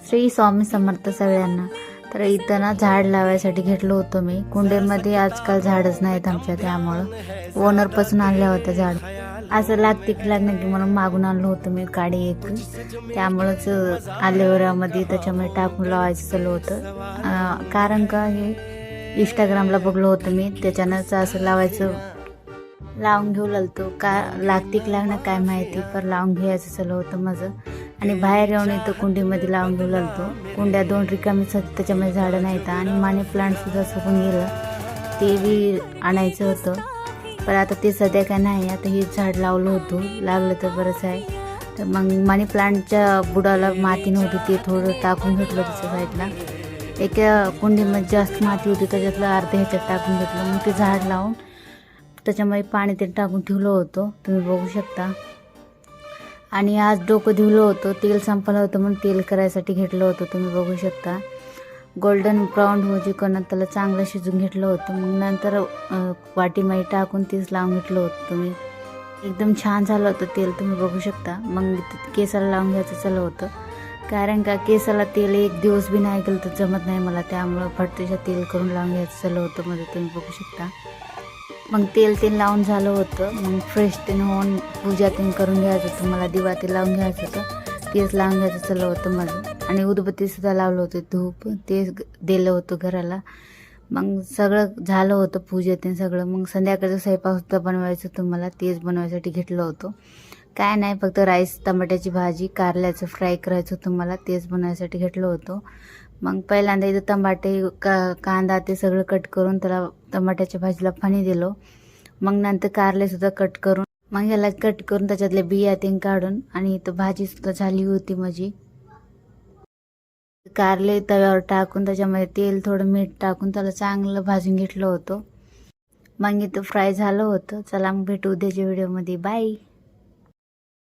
श्री स्वामी समर्थ सगळ्यांना. तर इथं ना झाड लावायसाठी घेतलं होतं मी. कुंडीमध्ये आजकाल झाडच नाहीत आमच्या, त्यामुळं ओनरपासून आणल्या होत्या झाड. असं लागणं की म्हणून मागून आणलं होतं मी काडी एक. त्यामुळंच ॲलोवेरामध्ये त्याच्यामध्ये टाकून लावायचं चालू होतं. कारण का हे इंस्टाग्रामला बघलं होतं मी, त्याच्यानंच असं लावून घेऊ लागतो. का लागणं काय माहिती, पण लावून घ्यायचं चालू होतं माझं. आणि बाहेर येऊन इथं कुंडीमध्ये लावून घेऊ लागतो. कुंड्या 2 रिकामीच होत्या, त्याच्यामध्ये झाडं नाहीत. आणि मनी प्लांटसुद्धा सुकून गेलं, ते बी आणायचं होतं. पण आता ते सध्या काय नाही. आता हे झाड लावलं होतं, लागलं तर बरंच आहे. तर मग मनी प्लांटच्या बुडाला माती नव्हती, ते थोडं टाकून घेतलं त्याच्या साईडला. एका कुंडीमध्ये जास्त माती होती, त्याच्यातलं अर्ध्या ह्याच्यात टाकून घेतलं. मग ते झाड लावून त्याच्यामध्ये पाणी ते टाकून ठेवलं होतं, तुम्ही बघू शकता. आणि आज डोकं धुवलं होतं, तेल संपलं होतं म्हणून तेल करायसाठी घेतलं होतं, तुम्ही बघू शकता. गोल्डन ब्राऊन होईपर्यंत त्याला चांगलं शिजून घेतलं होतं. मग नंतर वाटीमध्ये टाकून तेच लावून घेतलं होतं तुम्ही. एकदम छान झालं होतं तेल, तुम्ही बघू शकता. मग केसाला लावून घ्यायचं चालू होतं. कारण का केसाला तेल 1 दिवस बी नाही गेलं तर जमत नाही मला, त्यामुळं फटकेच्या तेल करून लावून घ्यायचं चालू होतं माझं, तुम्ही बघू शकता. मग तेल लावून झालं होतं. मग फ्रेश होऊन पूजा करून घ्यायचं होतं मला. दिवा लावून घ्यायचं होतं, तेच लावून घ्यायचं चालू होतं माझं. आणि उदबत्तीसुद्धा लावलं होतं, धूप ते दिलं होतं घराला. मग सगळं झालं होतं पूजा सगळं. मग संध्याकाळचं स्वयंपाकसुद्धा बनवायचं होतं मला, तेच बनवायसाठी घेतलं होतं. काय नाही, फक्त राईस, टमाट्याची भाजी, कारल्याचं फ्राय करायचं होतं मला, तेच बनवायसाठी घेतलं होतं. मग पहिल्यांदा इथं टमाटे कांदा ते सगळं कट करून त्याला टमाट्याच्या भाजीला पाणी दिलं. मग नंतर कारलेसुद्धा कट करून, मग याला कट करून त्याच्यातले बिया काढून, आणि इथं भाजीसुद्धा झाली होती माझी. कारले तव्यावर टाकून त्याच्यामध्ये तेल, थोडं मीठ टाकून त्याला चांगलं भाजून घेतलं होतं. मग इथं फ्राय झालं होतं. चला मग भेटू उद्याच्या व्हिडिओमध्ये. बाय.